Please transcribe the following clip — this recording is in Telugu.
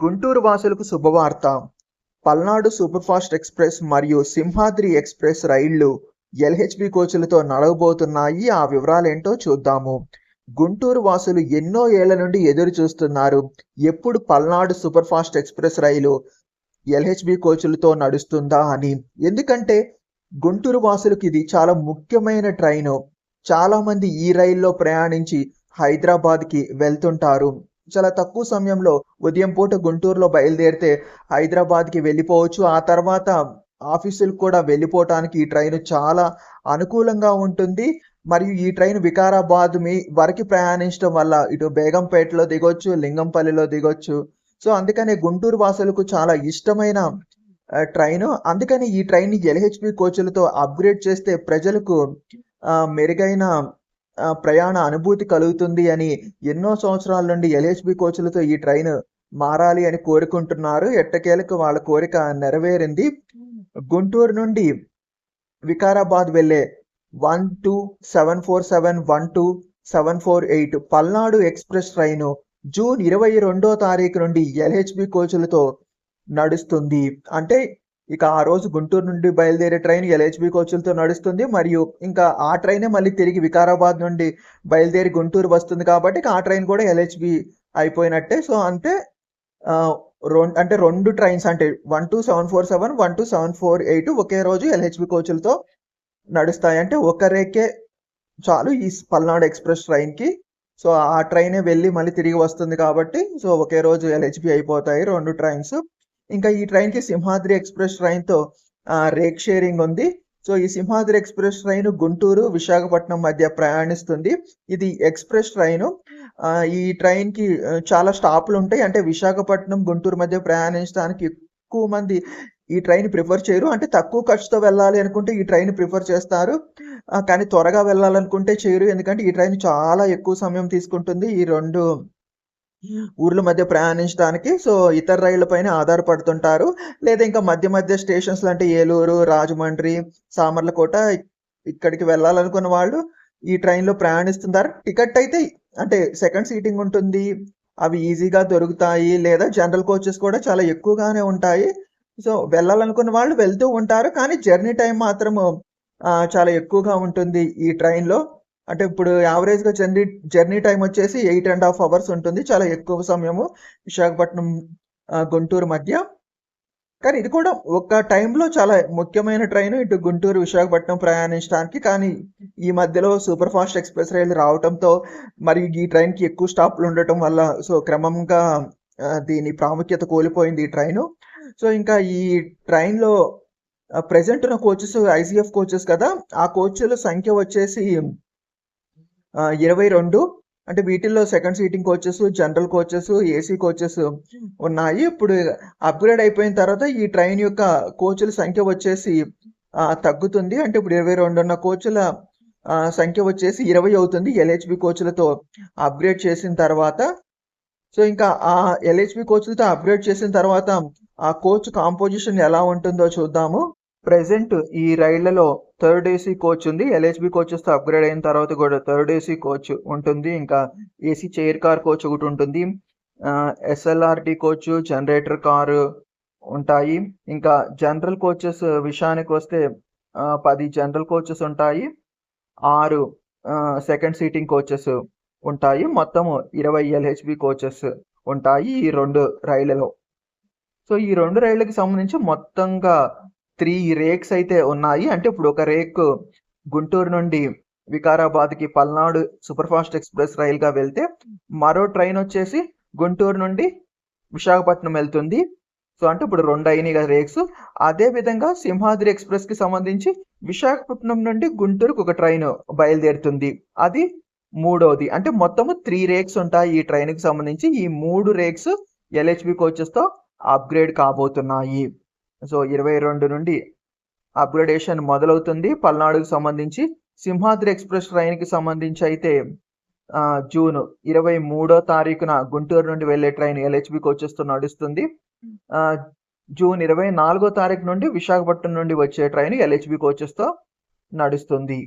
గుంటూరు వాసులకు శుభవార్త. పల్నాడు సూపర్‌ఫాస్ట్ ఎక్స్‌ప్రెస్ మరియు సింహాద్రి ఎక్స్‌ప్రెస్ రైళ్లు ఎల్‌హెచ్‌బీ కోచ్‌లతో నడవబోతున్నాయి. ఆ వివరాలేంటో చూద్దాము. గుంటూరు వాసులు ఎన్నో ఏళ్ల నుండి ఎదురు చూస్తున్నారు. ఎప్పుడు పల్నాడు సూపర్‌ఫాస్ట్ ఎక్స్‌ప్రెస్ రైలు ఎల్‌హెచ్‌బీ కోచ్‌లతో నడుస్తుందా అని. ఎందుకంటే గుంటూరు వాసులకు ఇది చాలా ముఖ్యమైన ట్రైను. చాలామంది ఈ రైల్లో ప్రయాణించి హైదరాబాద్‌కి వెళ్తుంటారు. చాలా తక్కువ సమయంలో ఉదయం పూట గుంటూరులో బయలుదేరితే హైదరాబాద్‌కి వెళ్ళిపోవచ్చు. ఆ తర్వాత ఆఫీసులకు కూడా వెళ్ళిపోవటానికి ఈ ట్రైను చాలా అనుకూలంగా ఉంటుంది. మరియు ఈ ట్రైన్ వికారాబాద్ వరకు ప్రయాణించడం వల్ల ఇటు బేగంపేటలో దిగొచ్చు, లింగంపల్లిలో దిగొచ్చు. సో, అందుకనే గుంటూరు వాసులకు చాలా ఇష్టమైన ట్రైను. అందుకని ఈ ట్రైన్‌ని ఎల్‌హెచ్‌బీ కోచ్‌లతో అప్‌గ్రేడ్ చేస్తే ప్రజలకు మెరుగైన ప్రయాణ అనుభూతి కలుగుతుంది అని ఎన్నో సంవత్సరాల నుండి ఎల్‌హెచ్‌బీ కోచ్‌లతో ఈ ట్రైను మారాలి అని కోరుకుంటున్నారు. ఎట్టకేలకు వాళ్ళ కోరిక నెరవేరింది. గుంటూరు నుండి వికారాబాద్ వెళ్ళే 12747, 12748 పల్నాడు ఎక్స్‌ప్రెస్ ట్రైను జూన్ 22వ తారీఖు నుండి ఎల్‌హెచ్‌బీ కోచ్‌లతో నడుస్తుంది. అంటే ఇక ఆ రోజు గుంటూరు నుండి బయలుదేరే ట్రైన్ ఎల్‌హెచ్‌బీ కోచ్‌లతో నడుస్తుంది. మరియు ఇంకా ఆ ట్రైనే మళ్ళీ తిరిగి వికారాబాద్ నుండి బయలుదేరి గుంటూరు వస్తుంది కాబట్టి ఆ ట్రైన్ కూడా ఎల్‌హెచ్‌బీ అయిపోయినట్టే. సో, అంటే ఆహ్, 2 ట్రైన్స్ అంటే 12747, 12748 ఒకే రోజు ఎల్‌హెచ్‌బీ కోచ్‌లతో నడుస్తాయి. అంటే ఒక రేకే చాలు ఈ పల్నాడు ఎక్స్‌ప్రెస్ ట్రైన్‌కి. సో, ఆ ట్రైనే వెళ్ళి మళ్ళీ తిరిగి వస్తుంది కాబట్టి సో, ఒకే రోజు ఎల్‌హెచ్‌బీ అయిపోతాయి 2 ట్రైన్స్. ఇంకా ఈ ట్రైన్‌కి సింహాద్రి ఎక్స్‌ప్రెస్ ట్రైన్‌తో రేక్ షేరింగ్ ఉంది. సో, ఈ సింహాద్రి ఎక్స్‌ప్రెస్ ట్రైన్ గుంటూరు, విశాఖపట్నం మధ్య ప్రయాణిస్తుంది. ఇది ఎక్స్‌ప్రెస్ ట్రైను. ఈ ట్రైన్‌కి చాలా స్టాపులుంటాయి. అంటే విశాఖపట్నం, గుంటూరు మధ్య ప్రయాణించడానికి ఎక్కువ మంది ఈ ట్రైన్ ప్రిఫర్ చేయరు. అంటే తక్కువ ఖర్చుతో వెళ్ళాలి అనుకుంటే ఈ ట్రైన్ ప్రిఫర్ చేస్తారు. కానీ త్వరగా వెళ్ళాలనుకుంటే చేయరు. ఎందుకంటే ఈ ట్రైన్ చాలా ఎక్కువ సమయం తీసుకుంటుంది. ఈ 2 ఊర్ల మధ్య ప్రయాణించడానికి. సో, ఇతర రైళ్ల పైన ఆధారపడుతుంటారు. లేదా ఇంకా మధ్య మధ్య స్టేషన్స్‌లో అంటే ఏలూరు, రాజమండ్రి, సామర్లకోట ఇక్కడికి వెళ్ళాలనుకున్న వాళ్ళు ఈ ట్రైన్‌లో ప్రయాణిస్తుంటారు. టికెట్ అయితే అంటే సెకండ్ సీటింగ్ ఉంటుంది. అవి ఈజీగా దొరుకుతాయి. లేదా జనరల్ కోచెస్ కూడా చాలా ఎక్కువగానే ఉంటాయి. సో, వెళ్ళాలనుకున్న వాళ్ళు వెళ్తూ ఉంటారు. కానీ జర్నీ టైమ్ మాత్రము చాలా ఎక్కువగా ఉంటుంది ఈ ట్రైన్‌లో. అంటే ఇప్పుడు యావరేజ్‌గా జర్నీ టైమ్ వచ్చేసి 8½ అవర్స్ ఉంటుంది. చాలా ఎక్కువ సమయము విశాఖపట్నం, గుంటూరు మధ్య. కానీ ఇది కూడా ఒక టైంలో చాలా ముఖ్యమైన ట్రైను ఇటు గుంటూరు, విశాఖపట్నం ప్రయాణించడానికి. కానీ ఈ మధ్యలో సూపర్ ఫాస్ట్ ఎక్స్‌ప్రెస్ రైలు రావటంతో మరియు ఈ ట్రైన్‌కి ఎక్కువ స్టాప్‌లు ఉండటం వల్ల సో, క్రమంగా దీని ప్రాముఖ్యత కోల్పోయింది ఈ ట్రైను. సో, ఇంకా ఈ ట్రైన్‌లో ప్రెజెంట్ ఉన్న కోచెస్ ఐసీఎఫ్ కోచెస్ కదా! ఆ కోచ్‌ల సంఖ్య వచ్చేసి 22. అంటే వీటిల్లో second seating coaches, general coaches, AC coaches ఉన్నాయి. ఇప్పుడు అప్‌గ్రేడ్ అయిపోయిన తర్వాత ఈ ట్రైన్ యొక్క కోచ్‌ల సంఖ్య వచ్చేసి తగ్గుతుంది. అంటే ఇప్పుడు 22 ఉన్న కోచ్‌ల సంఖ్య వచ్చేసి 20 అవుతుంది. ఎల్‌హెచ్‌బీ కోచ్‌లతో అప్‌గ్రేడ్ చేసిన తర్వాత. సో, ఇంకా ఆ ఎల్‌హెచ్‌బీ కోచ్‌లతో అప్‌గ్రేడ్ చేసిన తర్వాత ఆ కోచ్ కాంపోజిషన్ ఎలా ఉంటుందో చూద్దాము. ప్రెజెంట్ ఈ రైళ్లలో థర్డ్ ఏసీ కోచ్ ఉంది. ఎల్‌హెచ్‌బీ కోచెస్‌తో అప్‌గ్రేడ్ అయిన తర్వాత కూడా థర్డ్ ఏసీ కోచ్ ఉంటుంది. ఇంకా ఏసీ చైర్ కార్ కోచ్ ఒకటి ఉంటుంది. ఎస్ఎల్ఆర్‌టీ కోచ్, జనరేటర్ కారు ఉంటాయి. ఇంకా జనరల్ కోచెస్ విషయానికొస్తే 10 జనరల్ కోచెస్ ఉంటాయి. 6 సెకండ్ సీటింగ్ కోచెస్ ఉంటాయి. మొత్తము 20 ఎల్‌హెచ్‌బీ కోచెస్ ఉంటాయి ఈ 2 రైళ్లలో. సో, ఈ 2 రైళ్ళకి సంబంధించి మొత్తంగా 3 రేక్స్ అయితే ఉన్నాయి. అంటే ఇప్పుడు ఒక రేక్ గుంటూరు నుండి వికారాబాద్‌కి పల్నాడు సూపర్ ఫాస్ట్ ఎక్స్‌ప్రెస్ రైలుగా వెళ్తే, మరో ట్రైన్ వచ్చేసి గుంటూరు నుండి విశాఖపట్నం వెళ్తుంది. సో, అంటే ఇప్పుడు 2 అయినాయి కదా రేక్స్. అదే విధంగా సింహాద్రి ఎక్స్‌ప్రెస్‌కి సంబంధించి విశాఖపట్నం నుండి గుంటూరుకి ఒక ట్రైన్ బయలుదేరుతుంది. అది మూడోది. అంటే మొత్తము 3 రేక్స్ ఉంటాయి ఈ ట్రైన్‌కి సంబంధించి. ఈ 3 రేక్స్ ఎల్‌హెచ్‌బీ కోచెస్‌తో అప్‌గ్రేడ్ కాబోతున్నాయి. సో, 22 నుండి అప్‌గ్రేడేషన్ మొదలవుతుంది పల్నాడుకి సంబంధించి. సింహాద్రి ఎక్స్‌ప్రెస్ ట్రైన్‌కి సంబంధించి అయితే జూన్ 23వ తారీఖున గుంటూరు నుండి వెళ్ళే ట్రైన్ ఎల్‌హెచ్‌బీ కోచెస్‌తో నడుస్తుంది. జూన్ 24వ తారీఖు నుండి విశాఖపట్నం నుండి వచ్చే ట్రైన్ ఎల్‌హెచ్‌బీ కోచెస్‌తో నడుస్తుంది.